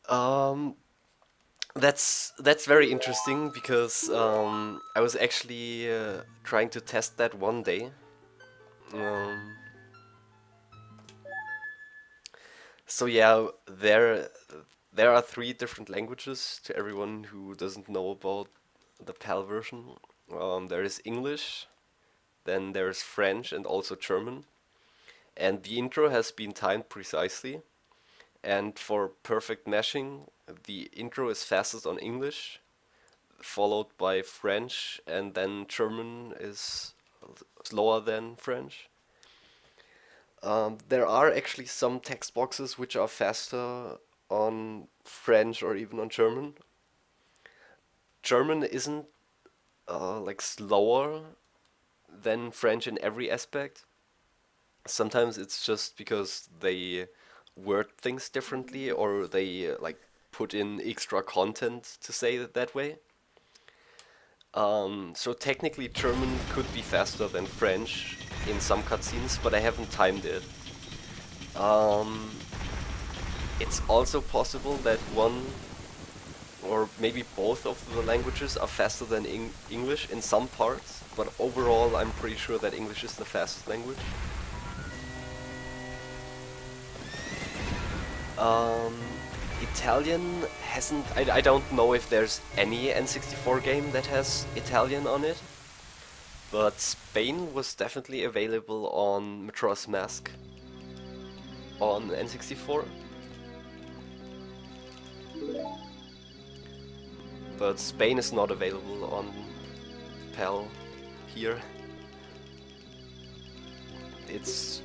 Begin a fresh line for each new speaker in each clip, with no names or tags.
Um, that's very interesting because I was actually trying to test that one day. Um, so yeah, there are three different languages to everyone who doesn't know about the PAL version. There is English, then there's French and also German. And the intro has been timed precisely. And for perfect meshing, the intro is fastest on English, followed by French, and then German is slower than French. There are actually some text boxes which are faster on French or even on German. German isn't like slower than French in every aspect. Sometimes it's just because they word things differently or they like put in extra content to say it that way. So technically German could be faster than French in some cutscenes, but I haven't timed it. Um, it's also possible that one or maybe both of the languages are faster than English in some parts, but overall I'm pretty sure that English is the fastest language. Um, Italian hasn't. I don't know if there's any N64 game that has Italian on it, but Spain was definitely available on Majora's Mask on N64. But Spain is not available on PAL here. It's,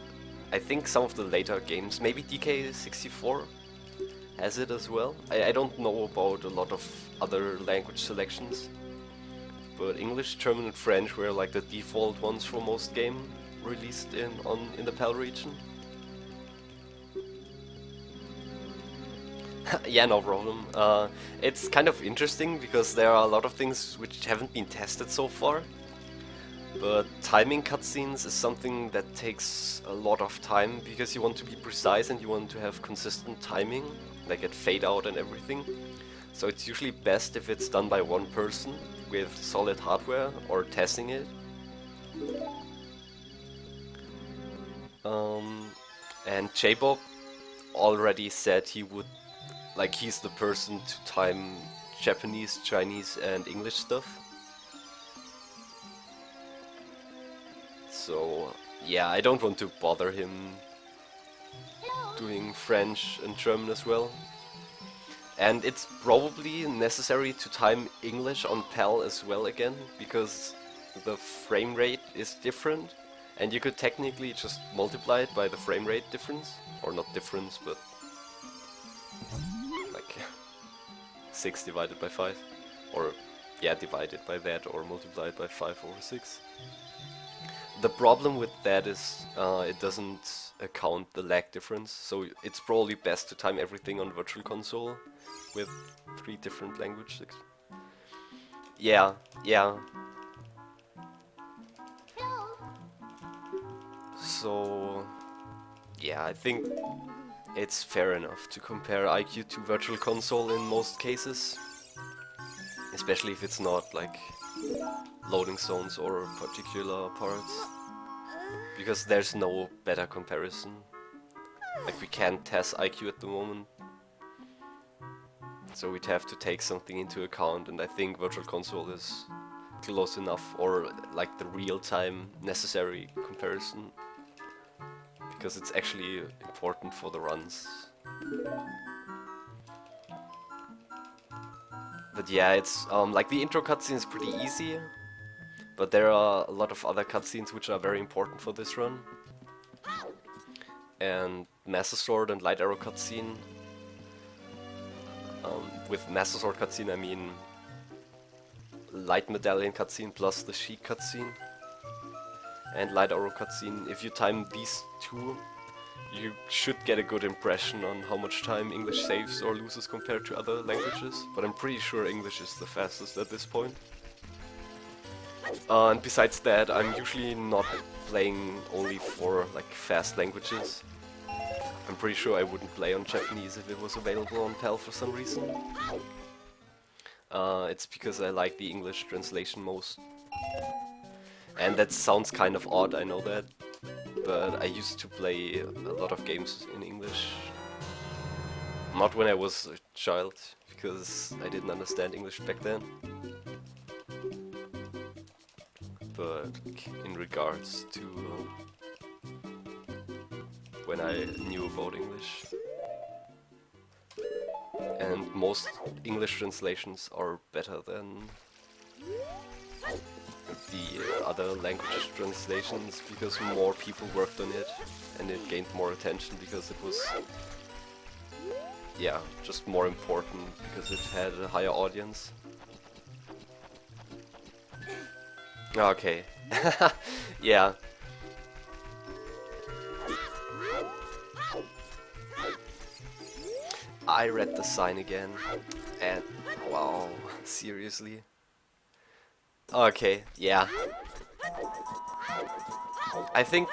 I think some of the later games, maybe DK64 has it as well. I don't know about a lot of other language selections, but English, German, and French were like the default ones for most game released in the PAL region. Yeah, no problem. It's kind of interesting because there are a lot of things which haven't been tested so far. But timing cutscenes is something that takes a lot of time because you want to be precise and you want to have consistent timing, like at fade out and everything. So it's usually best if it's done by one person with solid hardware or testing it. And J-Bob already said he would, like he's the person to time Japanese, Chinese and English stuff. So yeah, I don't want to bother him doing French and German as well. And it's probably necessary to time English on PAL as well again, because the frame rate is different, and you could technically just multiply it by the frame rate difference, or not difference, but like 6 divided by 5, or yeah, divided by that, or multiplied by 5/6. The problem with that is it doesn't account the lag difference, so it's probably best to time everything on Virtual Console with 3 different languages. Yeah, yeah. So, yeah, I think it's fair enough to compare IQ to Virtual Console in most cases, especially if it's not like loading zones or particular parts, because there's no better comparison. Like we can't test IQ at the moment, so we'd have to take something into account, and I think Virtual Console is close enough, or like the real-time necessary comparison, because it's actually important for the runs. But yeah, it's like the intro cutscene is pretty easy, but there are a lot of other cutscenes which are very important for this run. And Master Sword and Light Arrow cutscene. With Master Sword cutscene I mean Light Medallion cutscene plus the Sheik cutscene. And Light Arrow cutscene. If you time these two, you should get a good impression on how much time English saves or loses compared to other languages. But I'm pretty sure English is the fastest at this point. And besides that, I'm usually not playing only for like fast languages. I'm pretty sure I wouldn't play on Japanese if it was available on PAL for some reason. It's because I like the English translation most. And that sounds kind of odd, I know that. But I used to play a lot of games in English. Not when I was a child, because I didn't understand English back then. But in regards to when I knew about English. And most English translations are better than the other language translations because more people worked on it and it gained more attention because it was, yeah, just more important because it had a higher audience. Okay. Yeah. I read the sign again and wow, seriously? Okay, yeah. I think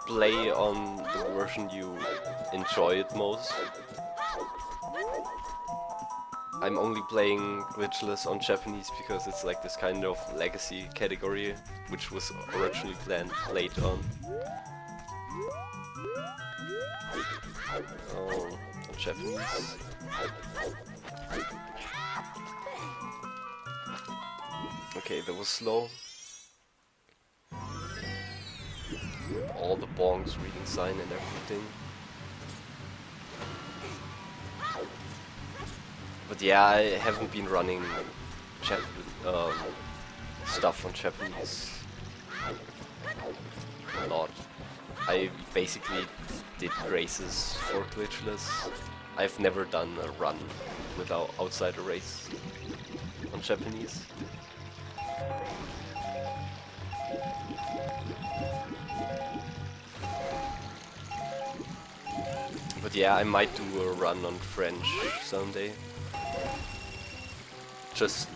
play on the version you enjoy it most. I'm only playing glitchless on Japanese because it's like this kind of legacy category which was originally played on Japanese. Okay, that was slow. All the bongs reading sign and everything. But yeah, I haven't been running stuff on Japanese a lot. I basically did races for glitchless. I've never done a run without outside a race on Japanese. But yeah, I might do a run on French someday. Just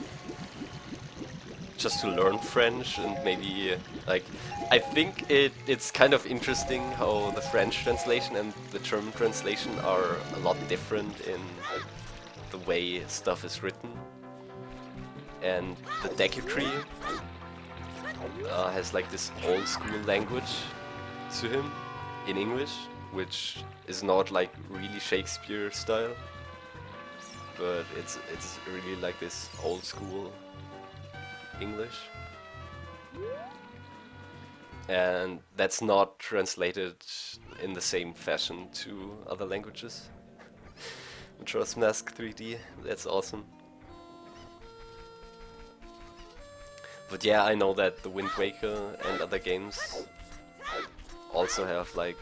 to learn French and maybe like I think it's kind of interesting how the French translation and the German translation are a lot different in the way stuff is written. And the Deku Tree has like this old school language to him in English, which is not like really Shakespeare style, but it's really like this old school English. And that's not translated in the same fashion to other languages. Majora's Mask 3D, that's awesome. But yeah, I know that the Wind Waker and other games also have like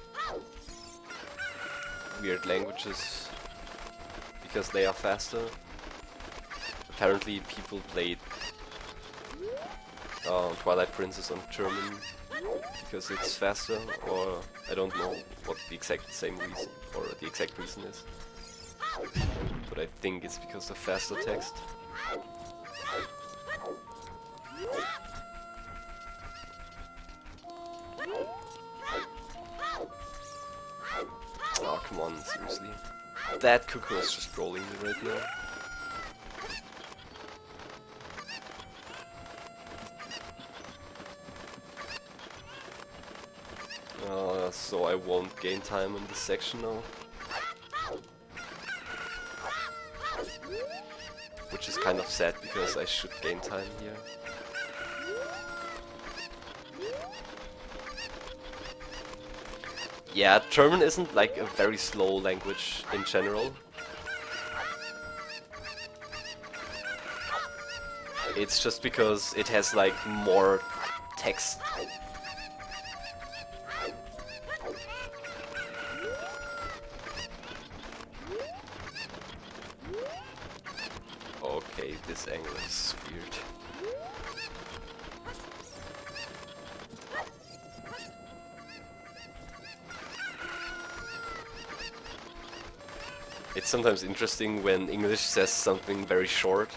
weird languages because they are faster. Apparently people played Twilight Princess on German because it's faster, or I don't know what the exact same reason or the exact reason is. But I think it's because of faster text. Oh, come on, seriously. That cuckoo is just trolling me right now. So I won't gain time in this section now. Which is kind of sad because I should gain time here. Yeah, German isn't like a very slow language in general. It's just because it has like more text. Okay, this angle is weird. It's sometimes interesting when English says something very short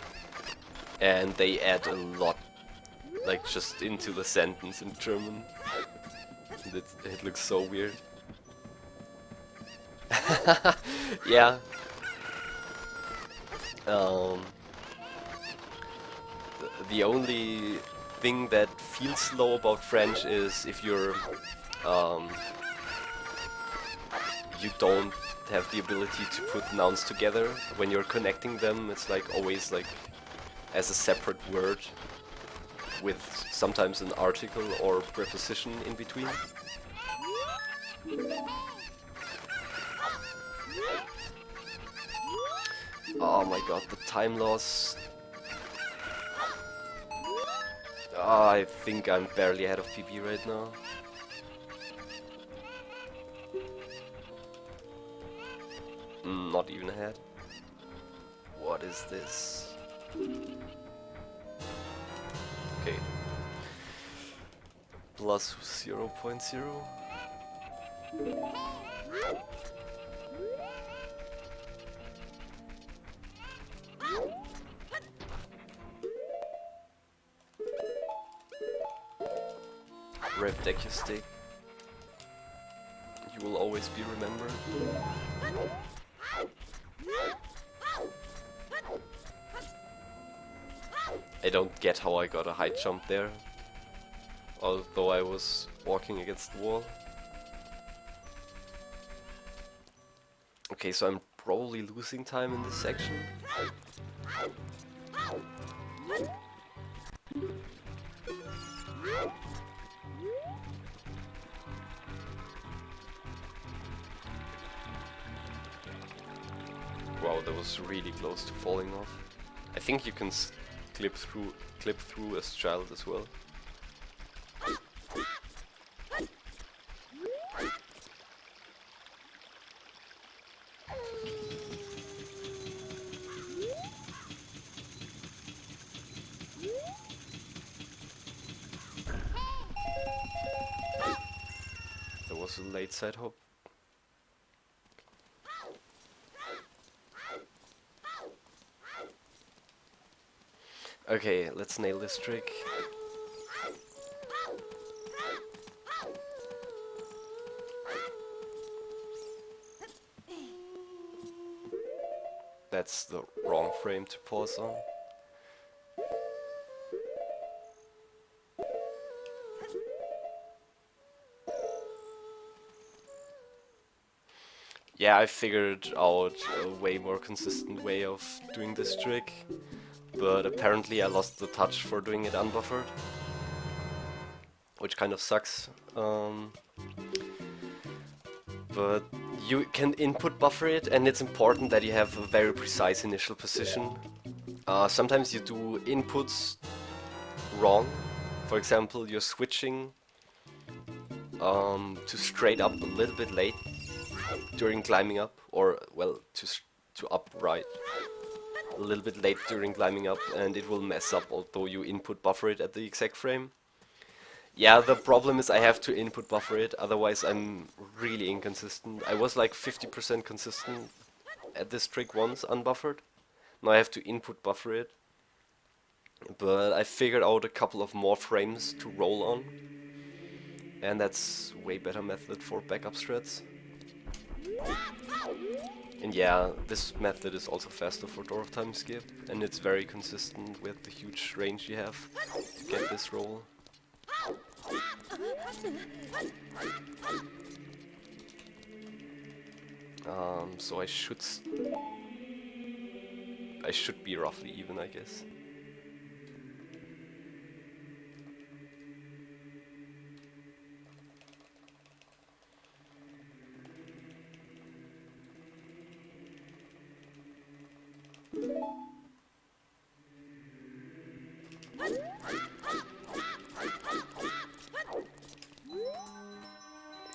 and they add a lot, like just into the sentence in German. It looks so weird. Yeah. Um, the only thing that feels slow about French is if um, you don't have the ability to put nouns together. When you're connecting them, it's like always like as a separate word with sometimes an article or preposition in between. Oh my god, the time loss. Oh, I think I'm barely ahead of PB right now. Not even ahead. What is this? Okay. Plus 0.0. Rep deck your stick. You will always be remembered. I don't get how I got a high jump there, although I was walking against the wall. Okay, so I'm probably losing time in this section. Wow, that was really close to falling off. I think you can clip through as child as well. That was a late side hop. Okay, let's nail this trick. That's the wrong frame to pause on. Yeah, I figured out a way more consistent way of doing this trick, but apparently I lost the touch for doing it unbuffered, which kind of sucks. But you can input buffer it, and it's important that you have a very precise initial position. Sometimes you do inputs wrong. For example, you're switching to straight up a little bit late during climbing up, or well, to upright a little bit late during climbing up, and it will mess up although you input buffer it at the exact frame. Yeah, the problem is I have to input buffer it, otherwise I'm really inconsistent. I was like 50% consistent at this trick once, unbuffered. Now I have to input buffer it. But I figured out a couple of more frames to roll on. And that's way better method for backup strats. And yeah, this method is also faster for door of time skip, and it's very consistent with the huge range you have to get this roll. So I should be roughly even, I guess.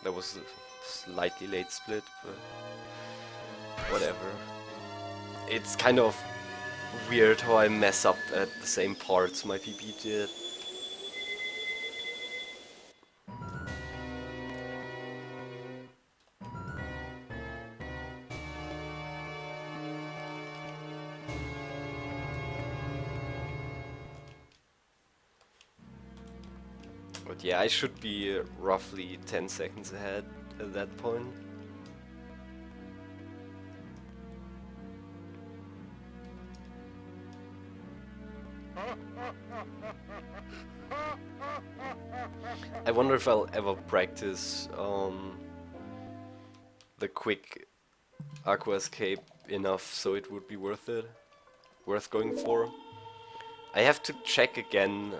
That was a slightly late split, but whatever. It's kind of weird how I mess up at the same parts my PB did. But yeah, I should be roughly 10 seconds ahead at that point. I wonder if I'll ever practice the quick aqua escape enough so it would be worth it, worth going for. I have to check again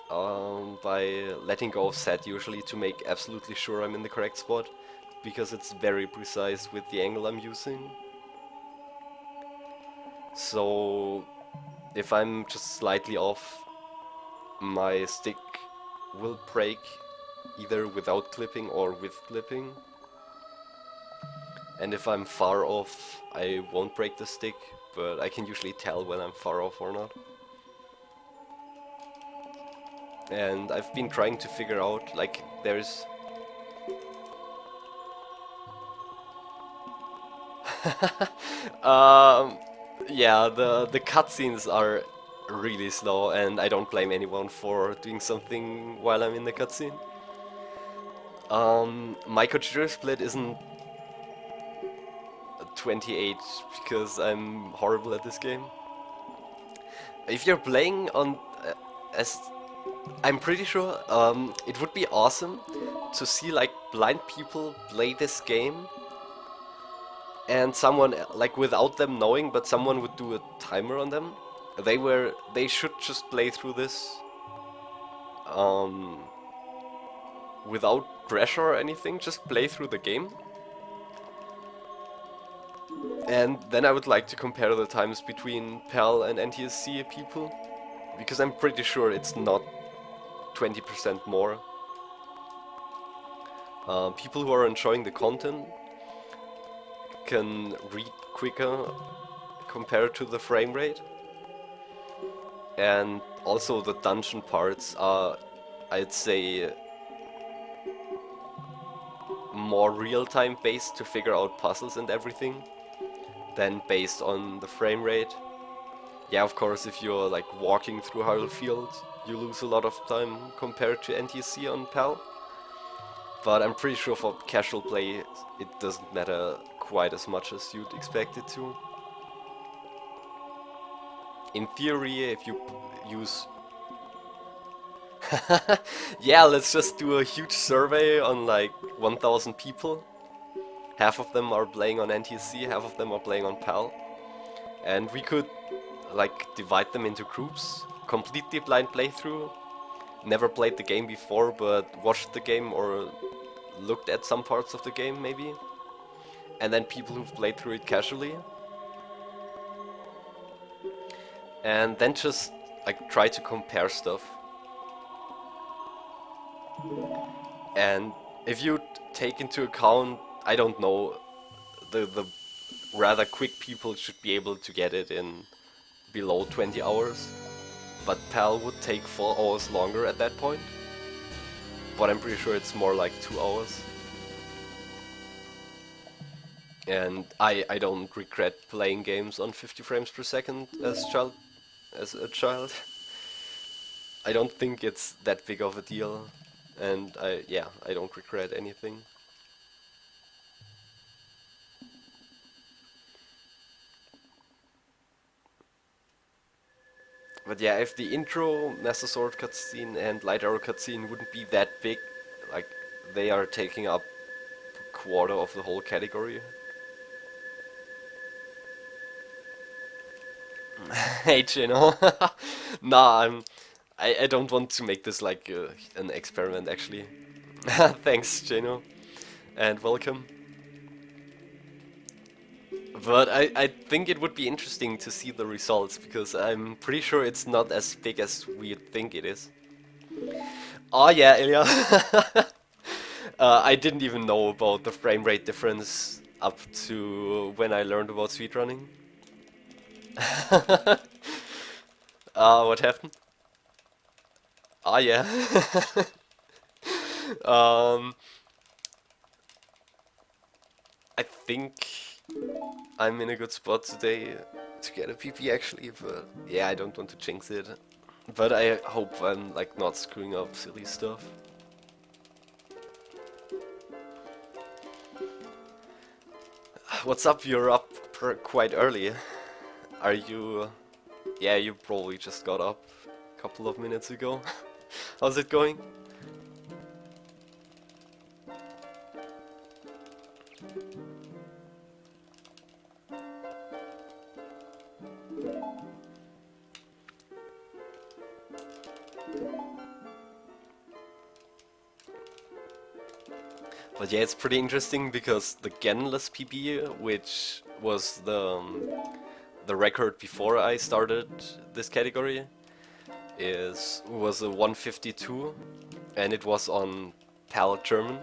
by letting go of set usually to make absolutely sure I'm in the correct spot, because it's very precise with the angle I'm using. So if I'm just slightly off, my stick will break either without clipping or with clipping. And if I'm far off, I won't break the stick, but I can usually tell when I'm far off or not. And I've been trying to figure out, like, there's... yeah, the cutscenes are really slow, and I don't blame anyone for doing something while I'm in the cutscene. My controller split isn't 28 because I'm horrible at this game. If you're playing on as I'm pretty sure it would be awesome to see like blind people play this game, and someone like without them knowing, but someone would do a timer on them. They should just play through this without pressure or anything, just play through the game. And then I would like to compare the times between PAL and NTSC people, because I'm pretty sure it's not 20% more. People who are enjoying the content can read quicker compared to the frame rate. And also the dungeon parts are, I'd say, more real-time based to figure out puzzles and everything than based on the frame rate. Yeah, of course, if you're like walking through Hyrule Field, you lose a lot of time compared to NTSC on PAL. But I'm pretty sure for casual play, it doesn't matter quite as much as you'd expect it to. In theory, if you use... yeah, let's just do a huge survey on like 1,000 people. Half of them are playing on NTSC, half of them are playing on PAL. And we could like divide them into groups, completely blind playthrough, never played the game before but watched the game or looked at some parts of the game maybe, and then people who've played through it casually. And then just like try to compare stuff. And if you take into account, I don't know, the rather quick people should be able to get it in below 20 hours, but PAL would take 4 hours longer at that point. But I'm pretty sure it's more like 2 hours. And I don't regret playing games on 50 frames per second as a child. I don't think it's that big of a deal, and I don't regret anything. But yeah, if the intro, Master Sword cutscene and Light Arrow cutscene wouldn't be that big, like they are taking up a quarter of the whole category. Hey, Gino. Nah, I don't want to make this like an experiment actually. Thanks, Gino, and welcome. But I think it would be interesting to see the results, because I'm pretty sure it's not as big as we think it is. Oh yeah, Ilya. I didn't even know about the frame rate difference up to when I learned about speedrunning. What happened? Ah yeah. um, I think I'm in a good spot today to get a PP actually, but yeah, I don't want to jinx it. But I hope I'm like not screwing up silly stuff. What's up? You're up quite early. Are you Yeah, you probably just got up a couple of minutes ago. How's it going? But yeah, it's pretty interesting because the Ganonless PB, which was the record before I started this category, was a 152, and it was on PAL German.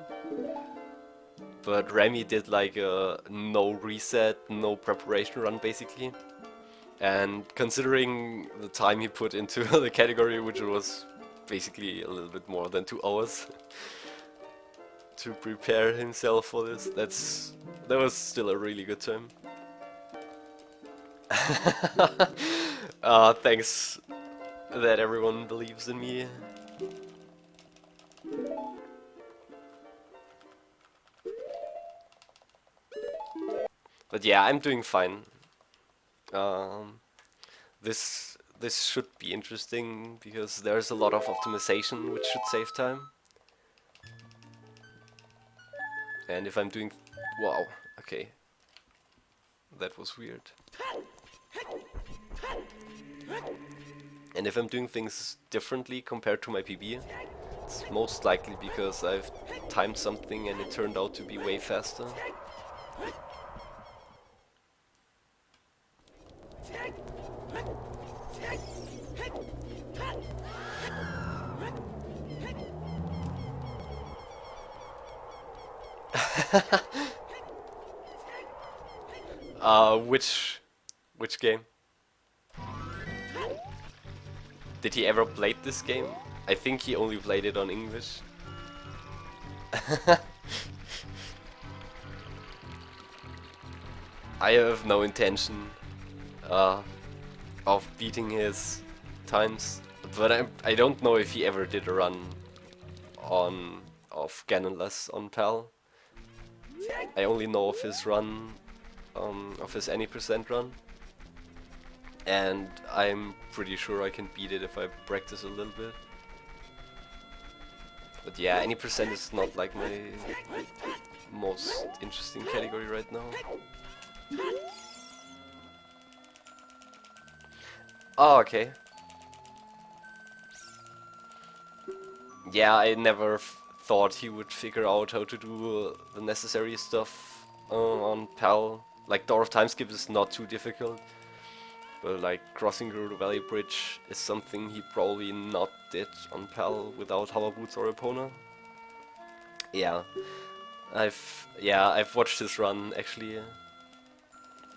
But Remy did like a no reset, no preparation run basically. And considering the time he put into the category, which was basically a little bit more than 2 hours to prepare himself for this, that was still a really good time. Thanks that everyone believes in me. But yeah, I'm doing fine. This should be interesting because there's a lot of optimization which should save time. And if I'm doing... Wow, okay. That was weird. And if I'm doing things differently compared to my PB, it's most likely because I've timed something and it turned out to be way faster. Which game? Did he ever play this game? I think he only played it on English. I have no intention of beating his times, but I don't know if he ever did a run of Ganonless on PAL. I only know of his run, of his any percent run, and I'm pretty sure I can beat it if I practice a little bit. But yeah, any percent is not like my most interesting category right now. Oh, okay. Yeah, I never thought he would figure out how to do the necessary stuff on PAL. Like, Door of Time skip is not too difficult, but like crossing through the Valley Bridge is something he probably not did on PAL without Hover Boots or Epona. Yeah, I've watched his run actually.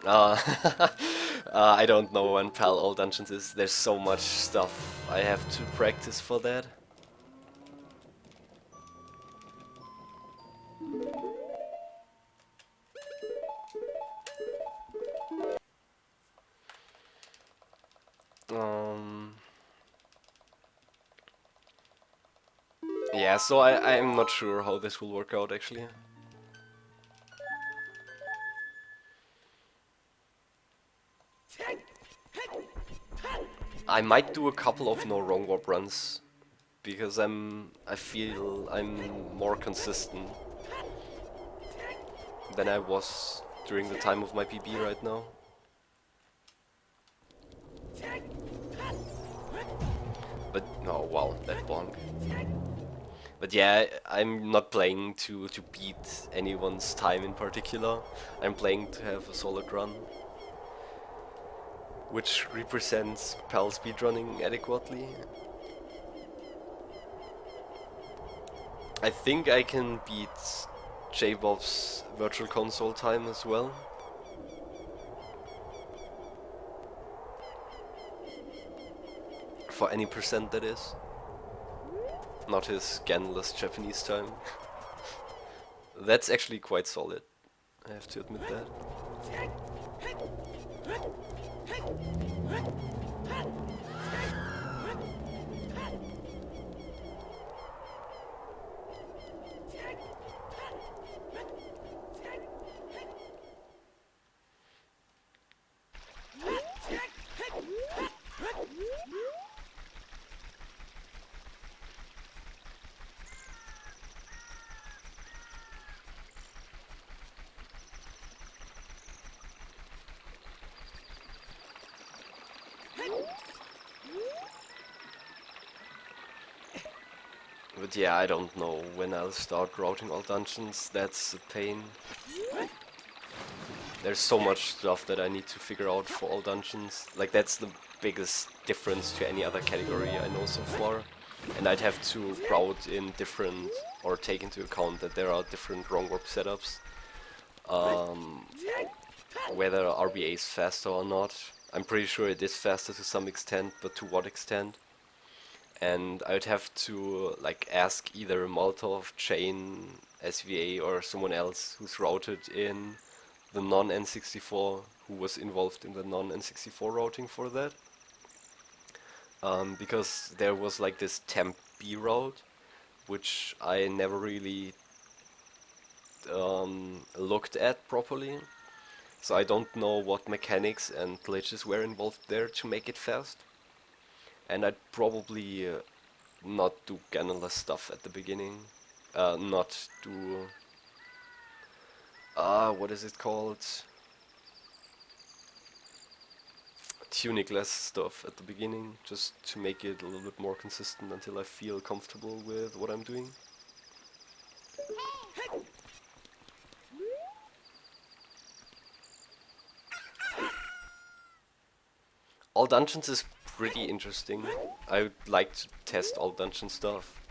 I don't know when PAL All Dungeons is. There's so much stuff I have to practice for that. Yeah, so I'm not sure how this will work out actually. I might do a couple of no wrong warp runs because I feel I'm more consistent than I was during the time of my PB right now. But oh wow, that bonk. But yeah, I'm not playing to beat anyone's time in particular. I'm playing to have a solid run, which represents PAL speedrunning adequately. I think I can beat J-Bob's Virtual Console time as well. For any percent, that is. Not his Ganonless Japanese time. That's actually quite solid, I have to admit that. But yeah, I don't know when I'll start routing all dungeons. That's a pain. There's so much stuff that I need to figure out for all dungeons. Like, that's the biggest difference to any other category I know so far. And I'd have to route in different, or take into account that there are different wrong warp setups. Whether RBA is faster or not. I'm pretty sure it is faster to some extent, but to what extent? And I'd have to like ask either Molotov, Chain, SVA, or someone else who's routed in the non-N64, who was involved in the non-N64 routing for that. Because there was like this temp B route, which I never really looked at properly. So I don't know what mechanics and glitches were involved there to make it fast. And I'd probably not do Ganonless stuff at the beginning. Not do... what is it called? Tunicless stuff at the beginning, just to make it a little bit more consistent until I feel comfortable with what I'm doing. All dungeons is pretty interesting. I would like to test all dungeon stuff.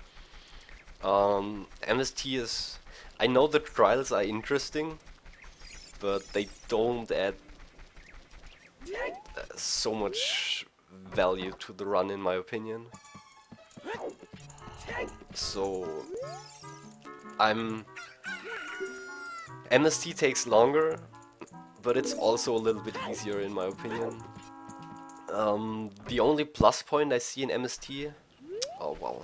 MST is... I know the trials are interesting, but they don't add so much value to the run, in my opinion. So... MST takes longer, but it's also a little bit easier, in my opinion. The only plus point I see in MST, oh wow,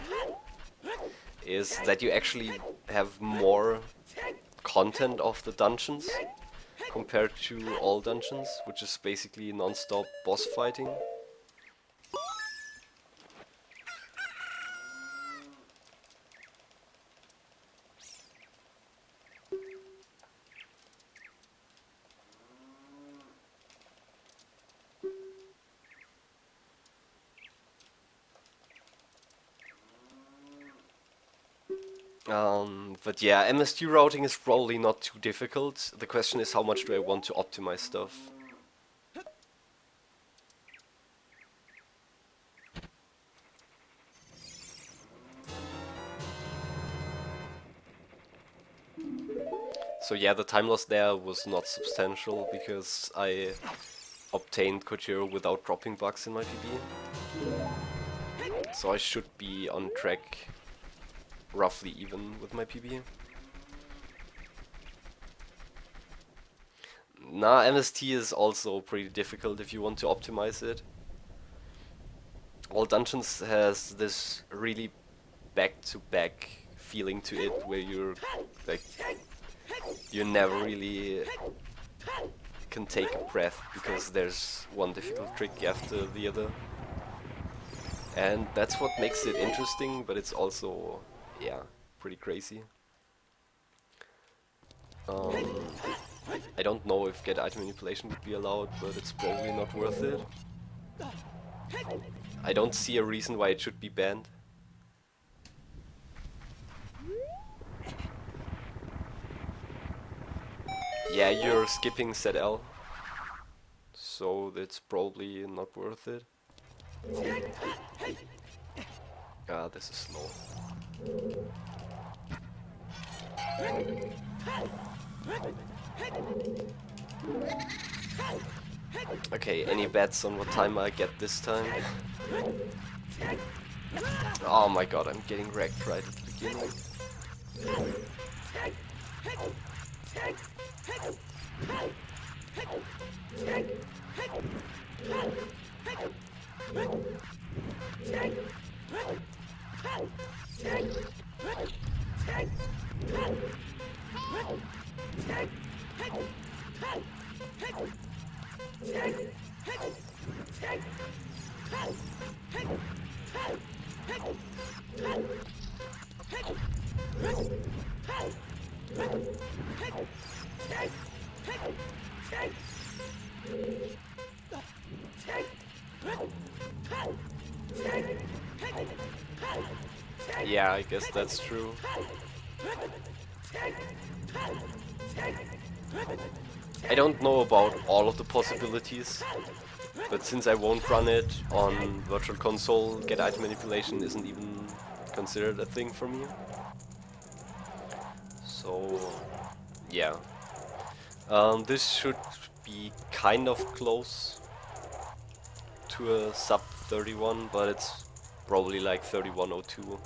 is that you actually have more content of the dungeons compared to all dungeons, which is basically non-stop boss fighting. But yeah, MST routing is probably not too difficult. The question is, how much do I want to optimize stuff? So yeah, the time loss there was not substantial because I obtained Kojiro without dropping bugs in my PB. So I should be on track, roughly even with my PB. Nah, MST is also pretty difficult if you want to optimize it. All Dungeons has this really back-to-back feeling to it, where you're like, you never really can take a breath because there's one difficult trick after the other. And that's what makes it interesting, but it's also, yeah, pretty crazy. I don't know if get item manipulation would be allowed, but it's probably not worth it. I don't see a reason why it should be banned. Yeah, you're skipping ZL, so it's probably not worth it. Ah, this is slow. Okay, any bets on what time I get this time? Oh my god, I'm getting wrecked right at the beginning. Yeah, I guess that's true. I don't know about all of the possibilities, but since I won't run it on Virtual Console, get item manipulation isn't even considered a thing for me. So, yeah. This should be kind of close to a sub 31, but it's probably like 3102.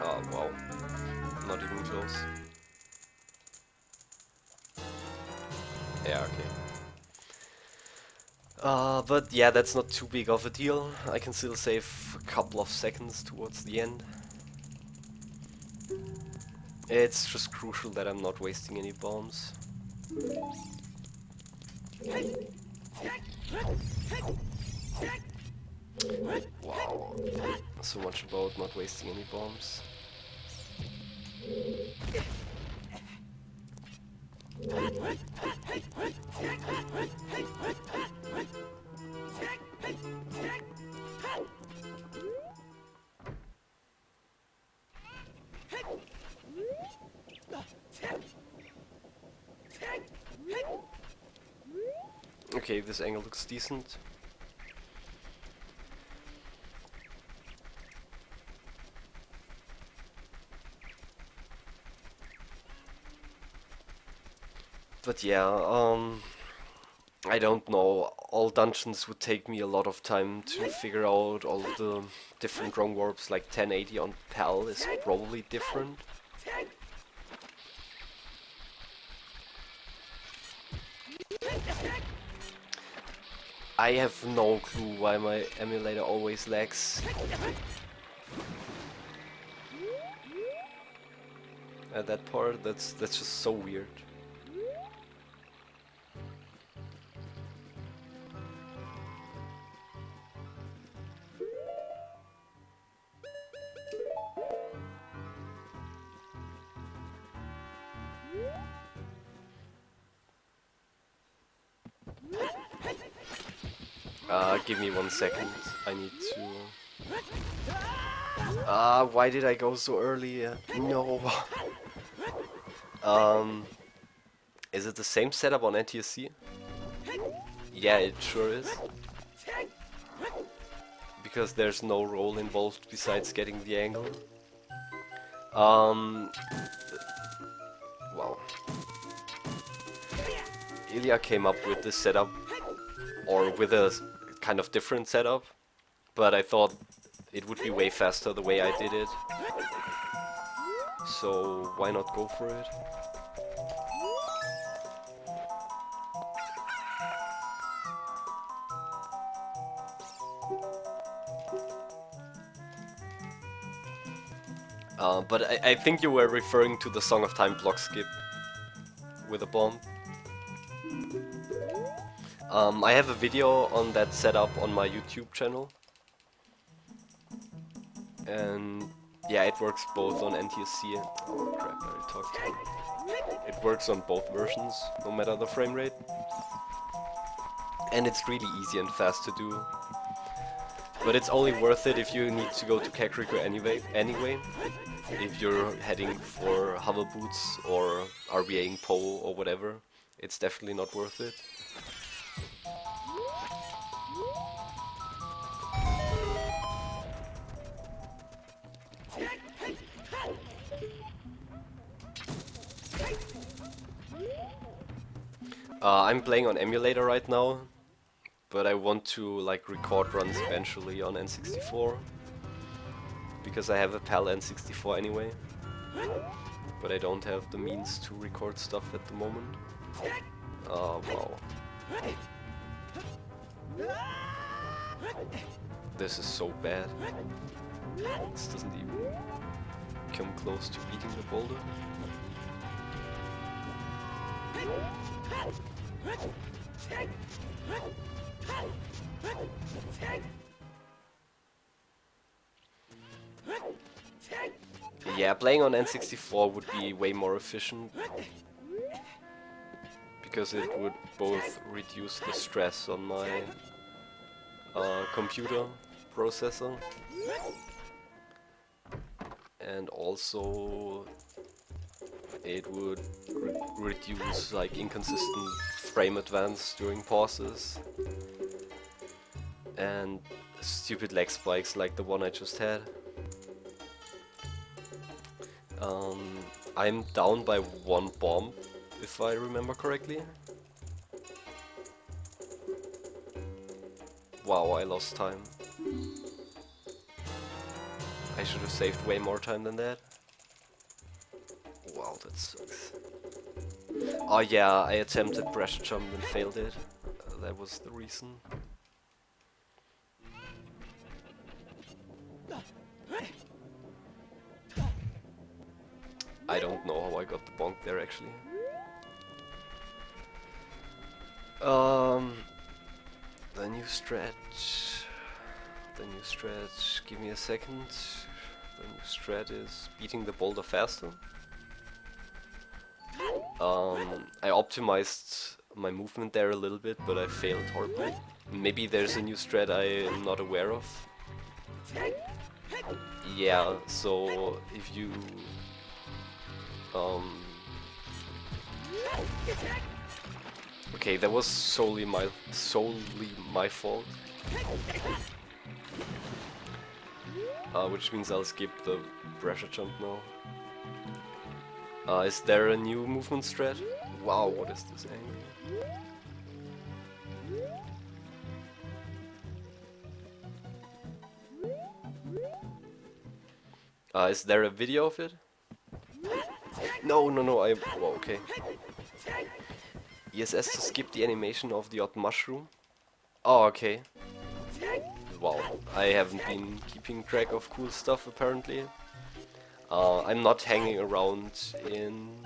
Oh wow, not even close. Yeah, okay. But yeah, that's not too big of a deal. I can still save a couple of seconds towards the end. It's just crucial that I'm not wasting any bombs. Wow, so much about not wasting any bombs. Okay, this angle looks decent. But yeah, I don't know. All dungeons would take me a lot of time to figure out all of the different wrong warps. Like 1080 on PAL is probably different. I have no clue why my emulator always lags. At that part, that's just so weird. Give me 1 second. I need to. Why did I go so early? No. Is it the same setup on NTSC? Yeah, it sure is. Because there's no roll involved besides getting the angle. Wow. Ilya came up with this setup, or with a kind of different setup, but I thought it would be way faster the way I did it. So why not go for it? But I think you were referring to the Song of Time block skip with a bomb. I have a video on that setup on my YouTube channel. And yeah, it works both on NTSC and... Oh crap, I already talked to him. It works on both versions, no matter the frame rate. And it's really easy and fast to do. But it's only worth it if you need to go to Kakariko anyway. If you're heading for hover boots or RBAing Poe or whatever, it's definitely not worth it. I'm playing on emulator right now, but I want to like record runs eventually on N64 because I have a PAL N64 anyway, but I don't have the means to record stuff at the moment. Oh wow. This is so bad. This doesn't even come close to beating the boulder. Yeah, playing on N64 would be way more efficient because it would both reduce the stress on my computer processor and also it would reduce like inconsistent frame advance during pauses and stupid lag spikes like the one I just had. I'm down by one bomb, if I remember correctly. Wow, I lost time. I should have saved way more time than that. Wow, that sucks. Oh yeah, I attempted pressure jump and failed it. That was the reason. I don't know how I got the bonk there actually. The new stretch. Give me a second. The new strat is beating the boulder faster. I optimized my movement there a little bit, but I failed horribly. Maybe there's a new strat I am not aware of. Yeah, so if you okay, that was solely my fault. Which means I'll skip the pressure jump now. Is there a new movement strat? Wow, what is this angle? Is there a video of it? No, whoa, okay. ESS to skip the animation of the odd mushroom. Oh, okay. Wow, I haven't been keeping track of cool stuff apparently. I'm not hanging around in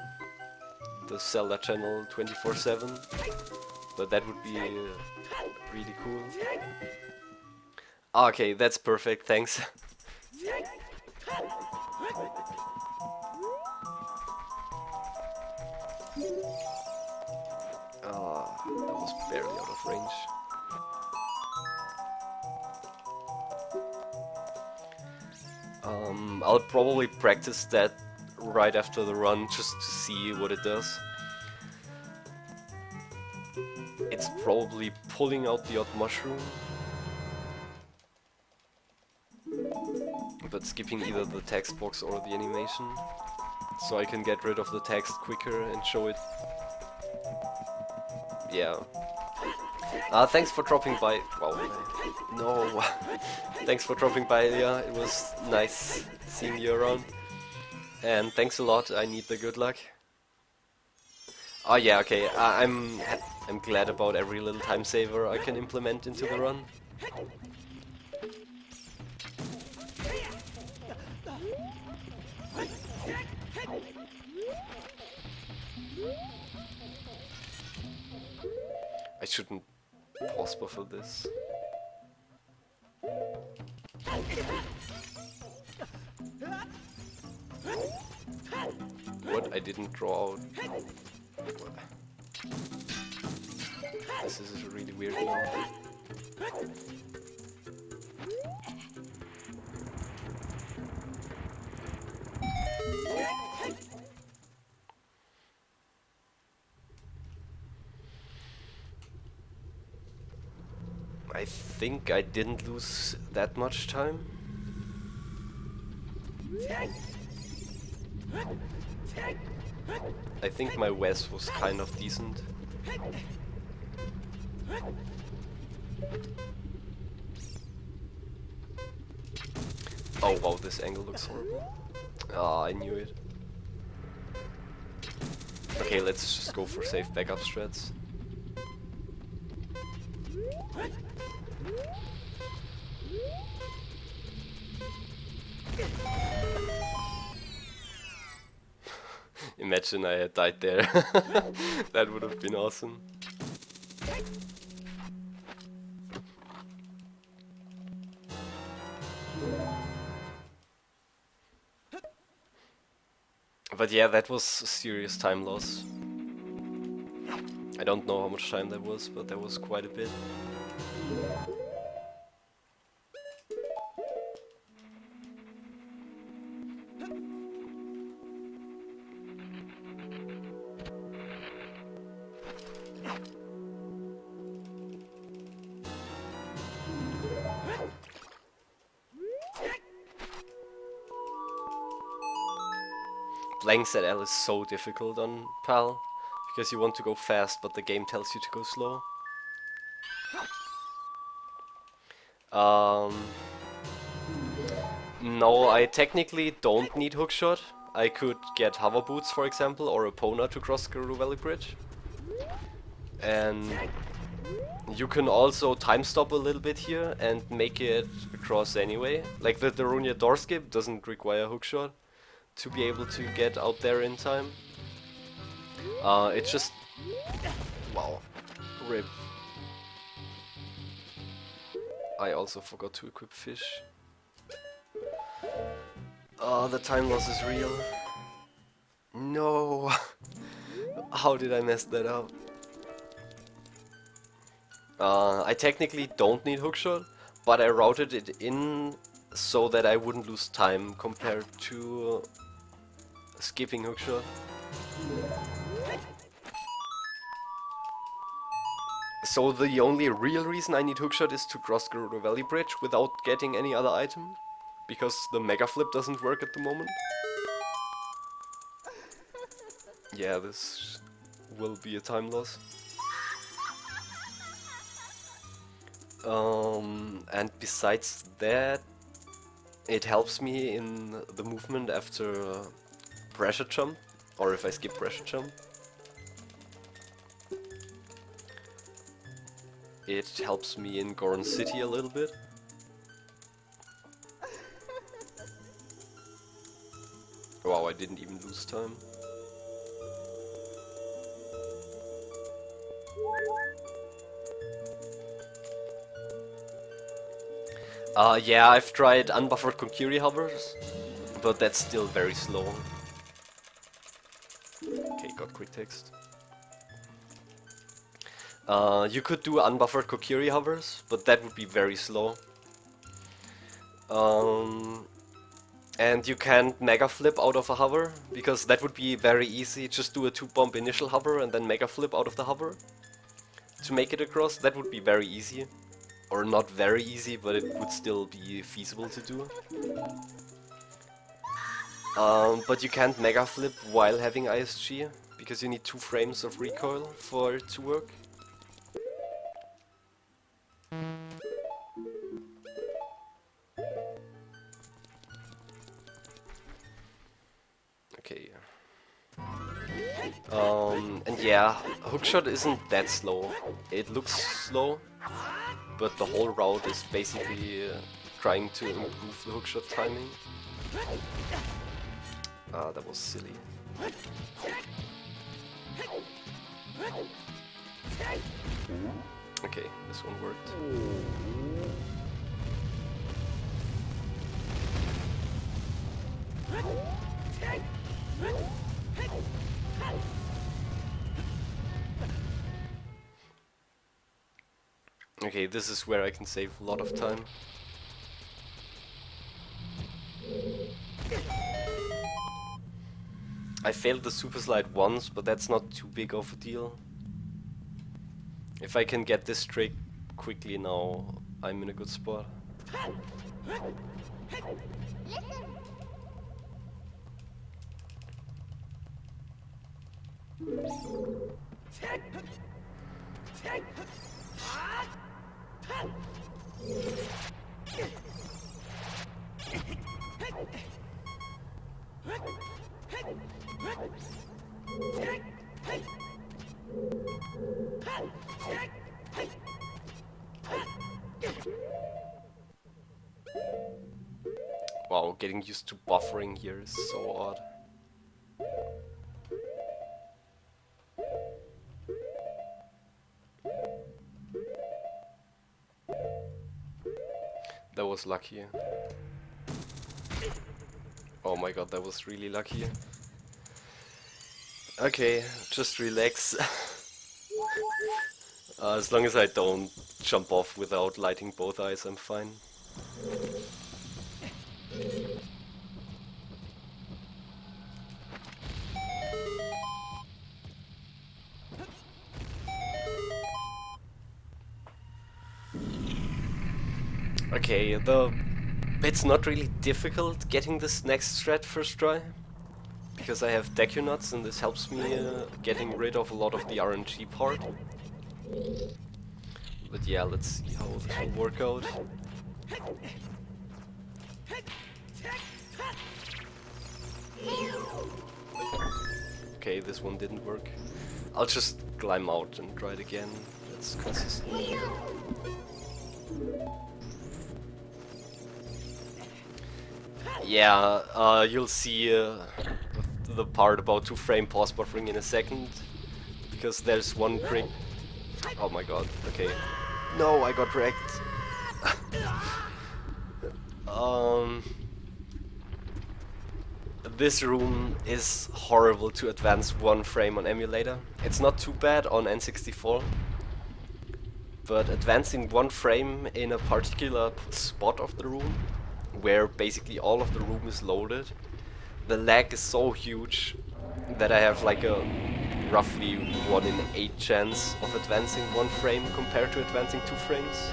the Zelda channel 24/7, but that would be really cool. Okay, that's perfect, thanks. That was barely out of range. I'll probably practice that right after the run just to see what it does. It's probably pulling out the odd mushroom, but skipping either the text box or the animation, so I can get rid of the text quicker and show it. Yeah. Thanks for dropping by. Wow. No. Thanks for dropping by, yeah. It was nice seeing you around. And thanks a lot. I need the good luck. Oh yeah, okay. I'm glad about every little time saver I can implement into the run. I shouldn't pause buffer this. What? I didn't draw out. This is really weird now. I think I didn't lose that much time. I think my Wes was kind of decent. Oh wow, this angle looks horrible. Ah, I knew it. Okay, let's just go for safe backup strats. Imagine I had died there. That would have been awesome. But yeah, that was a serious time loss. I don't know how much time that was, but that was quite a bit. Playing ZL is so difficult on PAL, because you want to go fast, but the game tells you to go slow. Um, no, I technically don't need hookshot. I could get hover boots, for example, or a Pona to cross Gerudo Valley Bridge. And you can also time stop a little bit here and make it across anyway. Like the Darunia door skip doesn't require hookshot to be able to get out there in time. It's just... wow. RIP. I also forgot to equip fish. Oh, the time loss is real. No! How did I mess that up? I technically don't need hookshot, but I routed it in so that I wouldn't lose time compared to skipping hookshot. So the only real reason I need hookshot is to cross Gerudo Valley Bridge without getting any other item, because the mega flip doesn't work at the moment. Yeah, this will be a time loss. And besides that, it helps me in the movement after pressure jump, or if I skip pressure jump. It helps me in Goron City a little bit. Wow, I didn't even lose time. Yeah, I've tried unbuffered Kokiri hovers, but that's still very slow. Okay, got quick text. You could do unbuffered Kokiri hovers, but that would be very slow. And you can't mega flip out of a hover, because that would be very easy. Just do a 2-bump initial hover and then mega flip out of the hover to make it across. That would be very easy. Or not very easy, but it would still be feasible to do. But you can't mega flip while having ISG, because you need 2 frames of recoil for it to work. Okay. And yeah, hookshot isn't that slow. It looks slow, but the whole route is basically trying to improve the hookshot timing. Ah, that was silly. Okay, this one worked. Okay, this is where I can save a lot of time. I failed the super slide once, but that's not too big of a deal. If I can get this trick quickly now, I'm in a good spot. Wow, getting used to buffering here is so odd. That was lucky. Oh my god, that was really lucky. Okay, just relax. As long as I don't jump off without lighting both eyes, I'm fine. Okay, it's not really difficult getting this next strat first try, because I have Deku Nuts and this helps me getting rid of a lot of the RNG part. But yeah, let's see how this will work out. Okay, this one didn't work. I'll just climb out and try it again. That's consistent. Yeah, you'll see the part about 2-frame pause buffering in a second, because there's one trick. Oh my god, okay. No, I got wrecked. This room is horrible to advance 1 frame on emulator. It's not too bad on N64, but advancing 1 frame in a particular spot of the room, where basically all of the room is loaded, the lag is so huge that I have like a roughly 1 in 8 chance of advancing 1 frame compared to advancing 2 frames.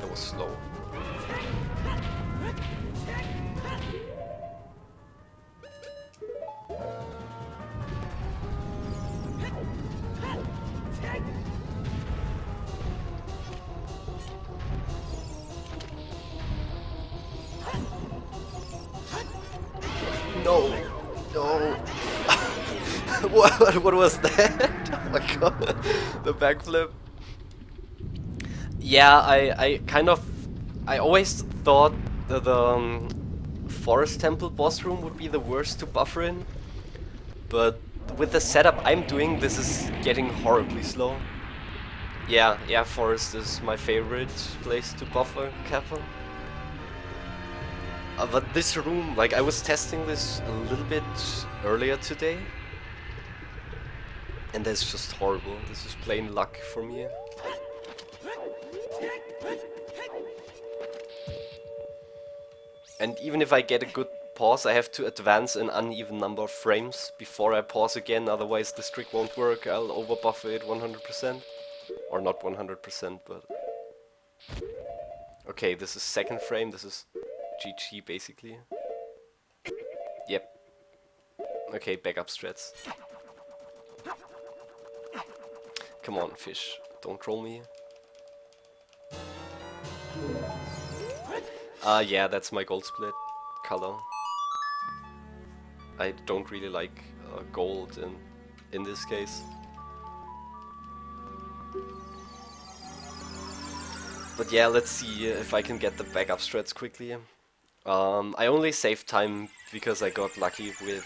That was slow. No! No! What was that? Oh my god, the backflip. Yeah, I always thought that the Forest Temple boss room would be the worst to buffer in, but with the setup I'm doing, this is getting horribly slow. Yeah, Forest is my favorite place to buffer Kappa. But this room, like I was testing this a little bit earlier today, and that's just horrible. This is plain luck for me. And even if I get a good pause, I have to advance an uneven number of frames before I pause again, otherwise this trick won't work. I'll overbuffer it 100%. Or not 100%, but... Okay, this is 2nd frame, this is GG basically. Yep. Okay, backup strats. Come on, fish, don't troll me. Yeah, that's my gold split color. I don't really like gold in this case. But yeah, let's see if I can get the backup strats quickly. I only saved time because I got lucky with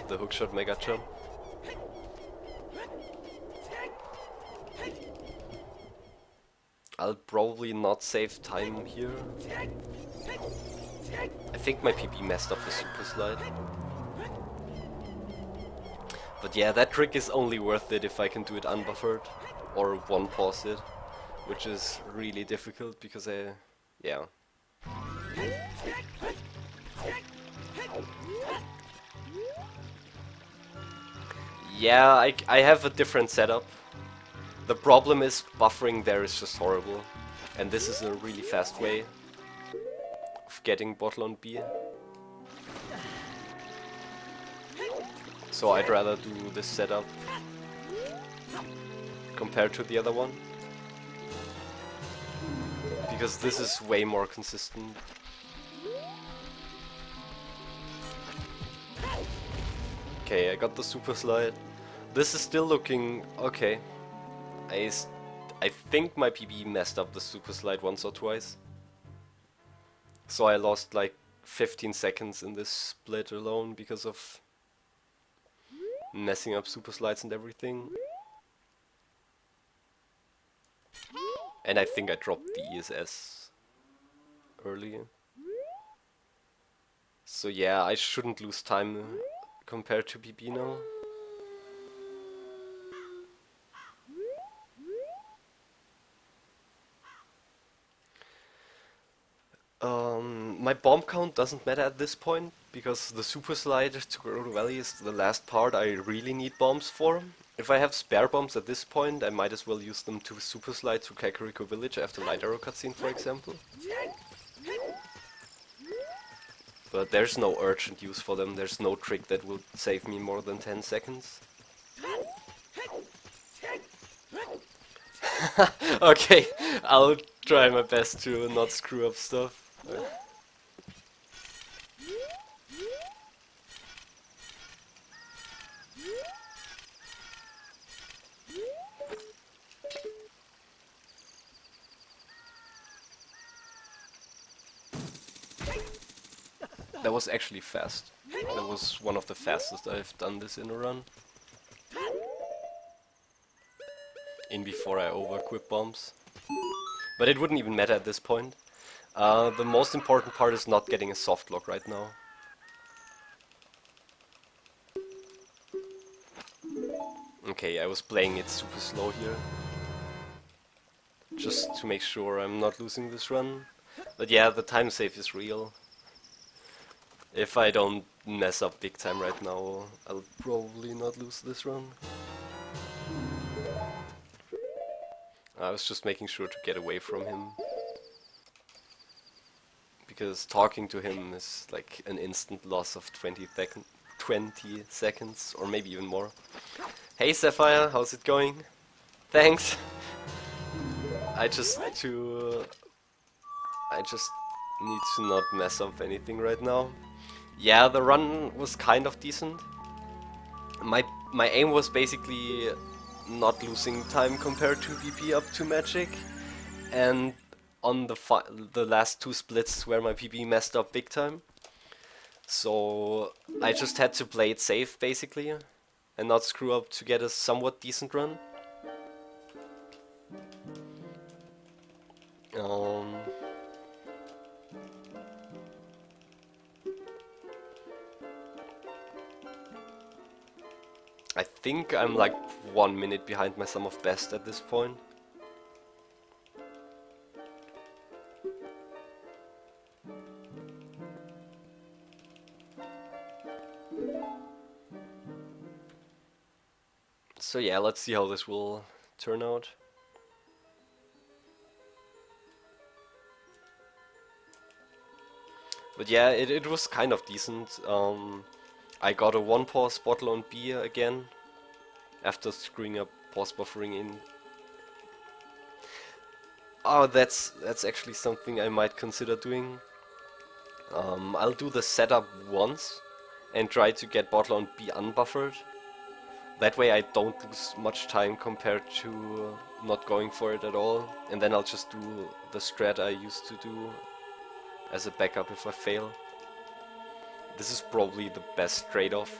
the hookshot mega jump. I'll probably not save time here. I think my PP messed up the super slide. But yeah, that trick is only worth it if I can do it unbuffered or one pause it, which is really difficult because yeah. Yeah, I have a different setup. The problem is buffering there is just horrible, and this is a really fast way of getting bottle on B. So I'd rather do this setup compared to the other one, because this is way more consistent. Okay, I got the super slide. This is still looking okay. I think my PB messed up the super slide once or twice. So I lost like 15 seconds in this split alone because of messing up super slides and everything. And I think I dropped the ESS early. So yeah, I shouldn't lose time compared to BB now. My bomb count doesn't matter at this point, because the super slide to Gerudo Valley is the last part I really need bombs for. If I have spare bombs at this point, I might as well use them to super slide to Kakariko Village after Light Arrow cutscene, for example. But there's no urgent use for them, there's no trick that will save me more than 10 seconds. Okay, I'll try my best to not screw up stuff. That was actually fast. That was one of the fastest I've done this in a run. In before I over-equip bombs. But it wouldn't even matter at this point. The most important part is not getting a soft lock right now. Okay, I was playing it super slow here. Just to make sure I'm not losing this run. But yeah, the time save is real. If I don't mess up big time right now, I'll probably not lose this run. I was just making sure to get away from him. Because talking to him is like an instant loss of 20 seconds, or maybe even more. Hey Sapphire, how's it going? Thanks! I just need to not mess up anything right now. Yeah, the run was kind of decent. My aim was basically not losing time compared to PP up to Magic, and on the last two splits where my PP messed up big time. So I just had to play it safe basically, and not screw up to get a somewhat decent run. I think I'm like 1 minute behind my sum of best at this point. So yeah, let's see how this will turn out. But yeah, it was kind of decent. I got a 1-pause bottle on B again, after screwing up pause buffering in. Oh, that's actually something I might consider doing. I'll do the setup once, and try to get bottle on B unbuffered. That way I don't lose much time compared to not going for it at all, and then I'll just do the strat I used to do as a backup if I fail. This is probably the best trade-off.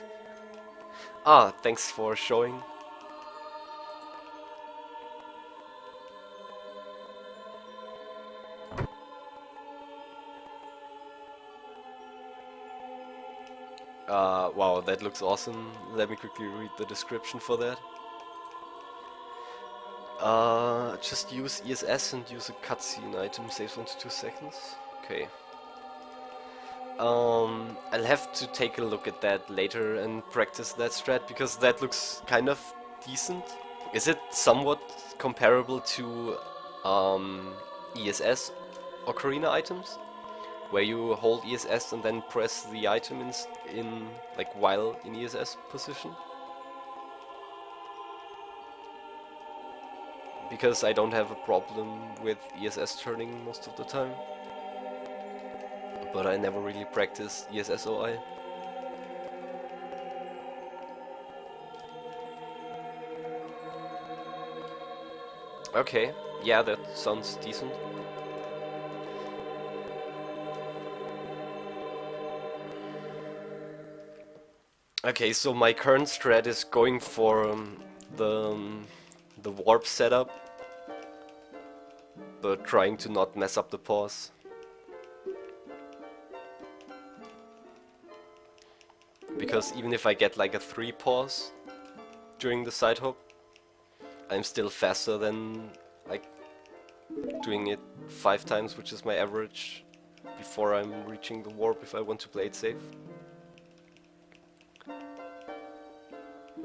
Ah, thanks for showing. Wow, that looks awesome. Let me quickly read the description for that. Just use ESS and use a cutscene item, saves 1 to 2 seconds. Okay. I'll have to take a look at that later and practice that strat, because that looks kind of decent. Is it somewhat comparable to ESS Ocarina items? Where you hold ESS and then press the item in like while in ESS position? Because I don't have a problem with ESS turning most of the time. But I never really practiced ESS OI. Okay, yeah, that sounds decent. Okay, so my current strat is going for the warp setup, but trying to not mess up the pause. Because even if I get like a 3 pause during the side hop, I'm still faster than like doing it 5 times, which is my average, before I'm reaching the warp if I want to play it safe.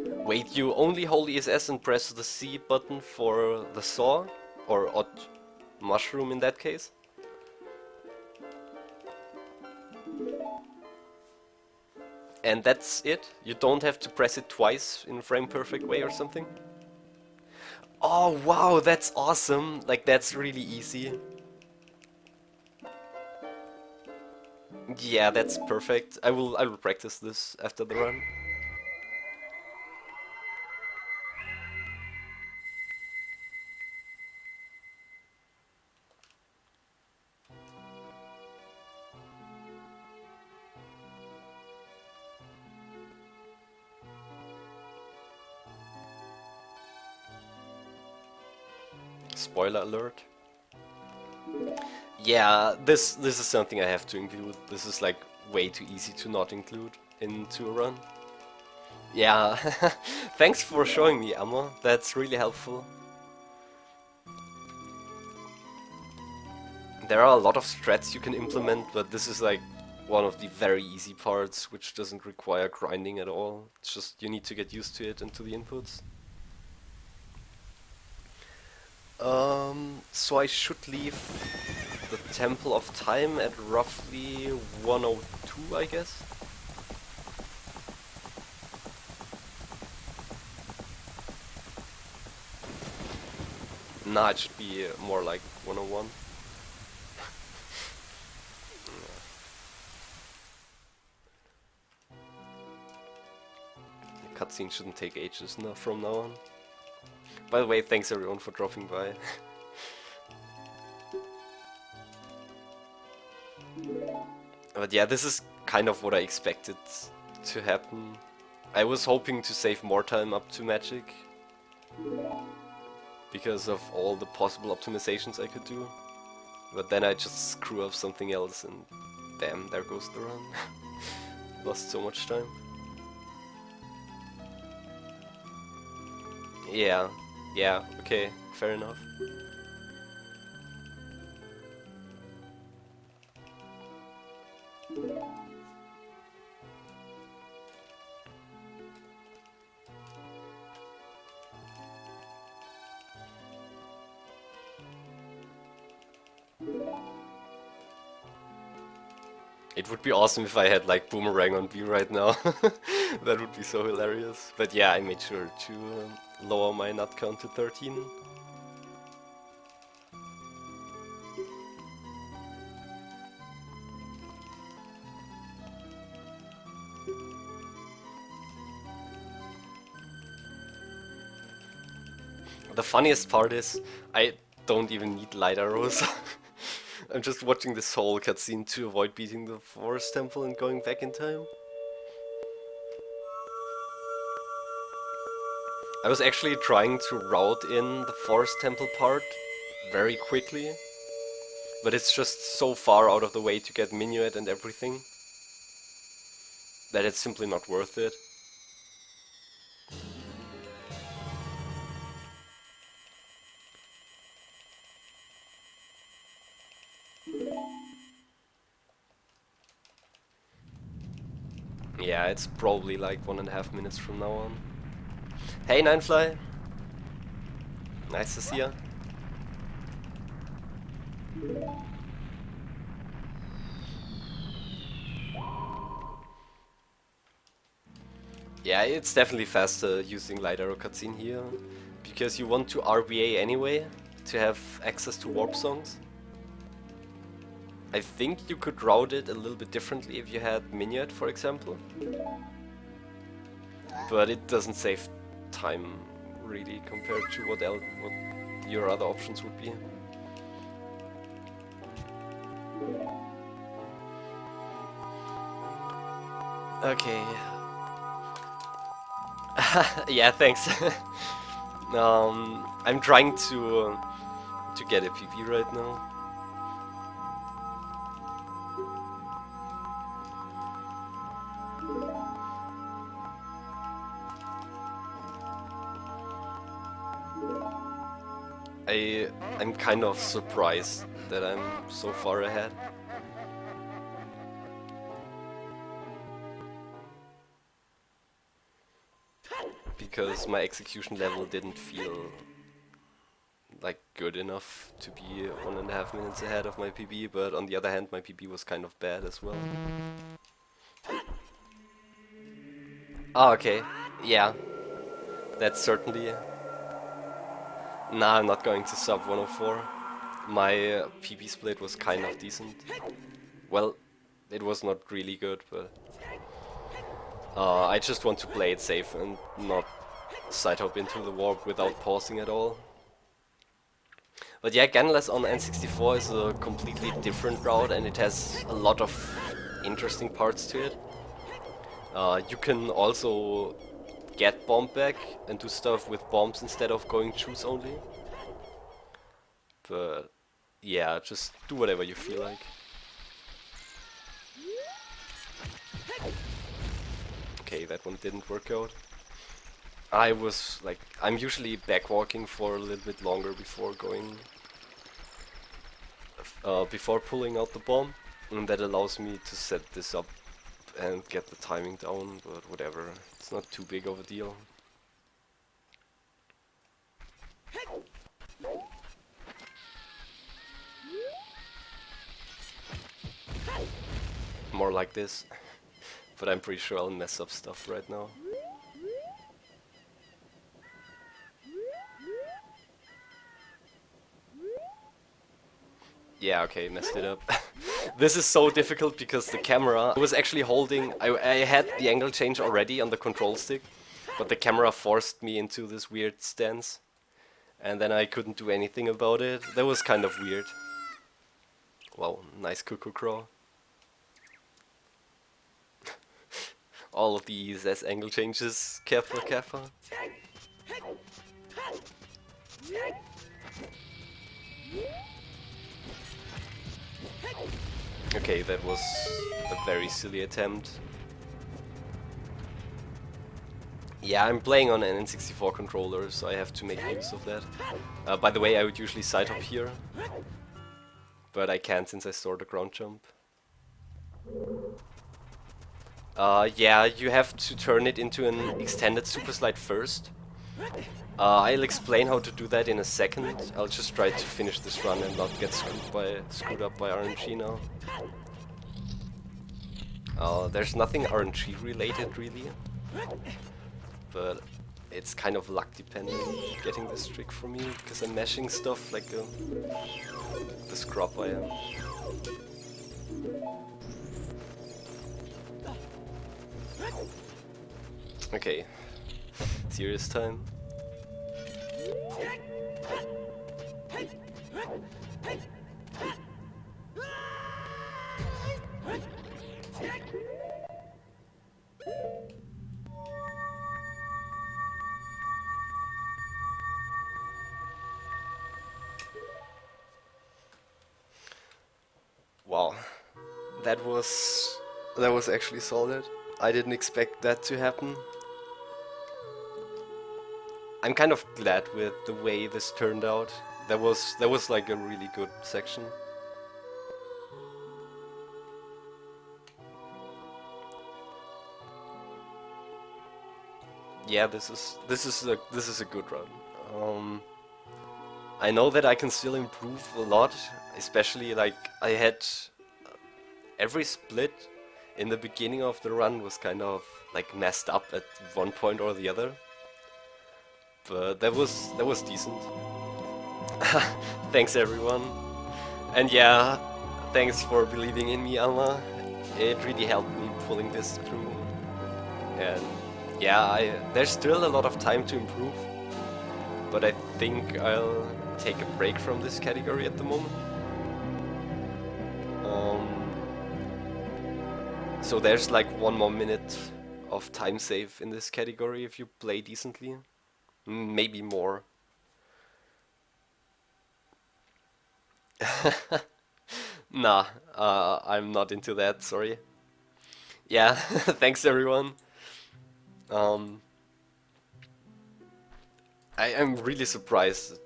Wait, you only hold ESS and press the C button for the saw? Or odd mushroom in that case? And that's it? You don't have to press it twice in frame perfect way or something? Oh wow, that's awesome! Like, that's really easy. Yeah, that's perfect. I will practice this after the run. Spoiler alert. Yeah, this is something I have to include. This is like way too easy to not include into a run. Yeah, thanks for showing me, Amma. That's really helpful. There are a lot of strats you can implement, but this is like one of the very easy parts, which doesn't require grinding at all. It's just you need to get used to it and to the inputs. So I should leave the Temple of Time at roughly 102, I guess. Nah, it should be more like 101. The cutscene shouldn't take ages from now on. By the way, thanks everyone for dropping by. But yeah, this is kind of what I expected to happen. I was hoping to save more time up to Magic, because of all the possible optimizations I could do. But then I just screw up something else and damn, there goes the run. Lost so much time. Yeah, okay, fair enough. It would be awesome if I had like Boomerang on B right now. That would be so hilarious. But yeah, I made sure to lower my nut count to 13. The funniest part is, I don't even need light arrows. I'm just watching this whole cutscene to avoid beating the Forest Temple and going back in time. I was actually trying to route in the Forest Temple part very quickly, but it's just so far out of the way to get Minuet and everything that it's simply not worth it. Yeah, it's probably like 1.5 minutes from now on. Hey Ninefly! Nice to see ya. Yeah, it's definitely faster using light arrow cutscene here, because you want to RBA anyway, to have access to warp songs. I think you could route it a little bit differently if you had Minuet, for example. But it doesn't save time, really, compared to what your other options would be. Okay. Yeah, thanks. I'm trying to get a PB right now. I'm kind of surprised that I'm so far ahead. Because my execution level didn't feel like good enough to be 1.5 minutes ahead of my PB, but on the other hand my PB was kind of bad as well. Ah, okay. Yeah. That's certainly... Nah, I'm not going to sub 104. My PB split was kind of decent. Well, it was not really good, but... I just want to play it safe and not side hop into the warp without pausing at all. But yeah, Ganonless on N64 is a completely different route and it has a lot of interesting parts to it. You can also get bomb back and do stuff with bombs instead of going choose only. But yeah, just do whatever you feel like. Okay, that one didn't work out. I'm usually backwalking for a little bit longer before going, before pulling out the bomb, and that allows me to set this up and get the timing down, but whatever, it's not too big of a deal. More like this, but I'm pretty sure I'll mess up stuff right now. Yeah, okay, messed it up. This is so difficult because the camera was actually holding... I had the angle change already on the control stick, but the camera forced me into this weird stance. And then I couldn't do anything about it. That was kind of weird. Wow, nice cuckoo crow. All of these as angle changes, careful, careful. Okay, that was a very silly attempt. Yeah, I'm playing on an N64 controller, so I have to make use of that. By the way, I would usually side hop here, but I can't since I stored a ground jump. Yeah, you have to turn it into an extended super slide first. I'll explain how to do that in a second. I'll just try to finish this run and not get screwed up by RNG now. There's nothing RNG related really, but it's kind of luck dependent getting this trick for me, because I'm mashing stuff like the scrub I am. Okay, serious time. Wow, that was actually solid. I didn't expect that to happen. I'm kind of glad with the way this turned out. That was like a really good section. Yeah, this is a good run. I know that I can still improve a lot, especially like I had every split in the beginning of the run was kind of like messed up at one point or the other. But that was decent. Thanks everyone. And yeah, thanks for believing in me, Alma. It really helped me pulling this through. And yeah, there's still a lot of time to improve. But I think I'll take a break from this category at the moment. So there's like 1 more minute of time save in this category if you play decently. Maybe more. Nah, I'm not into that, sorry. Yeah, thanks everyone. Um, I am really surprised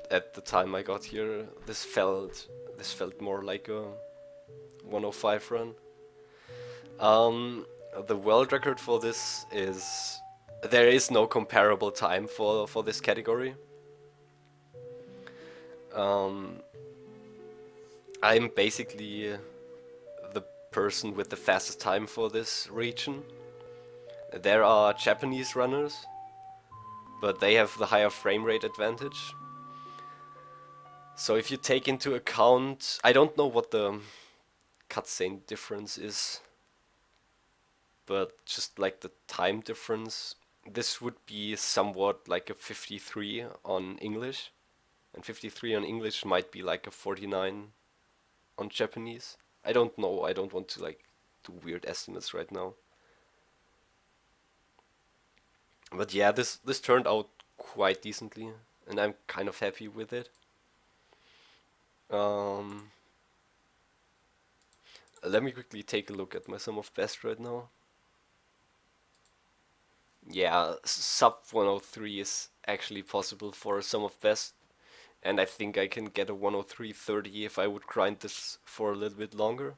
at the time I got here. This felt more like a 105 run. Um, the world record for this is there is no comparable time for this category. Um, I'm basically the person with the fastest time for this region. There are Japanese runners, but they have the higher frame rate advantage. So if you take into account, I don't know what the cutscene difference is, but just like the time difference, this would be somewhat like a 53 on English, and 53 on English might be like a 49 on Japanese. I don't know. I don't want to like do weird estimates right now. But yeah, this turned out quite decently, and I'm kind of happy with it. Um, Let me quickly take a look at my sum of best right now. Yeah, sub 103 is actually possible for a sum of best, and I think I can get a 103.30 if I would grind this for a little bit longer.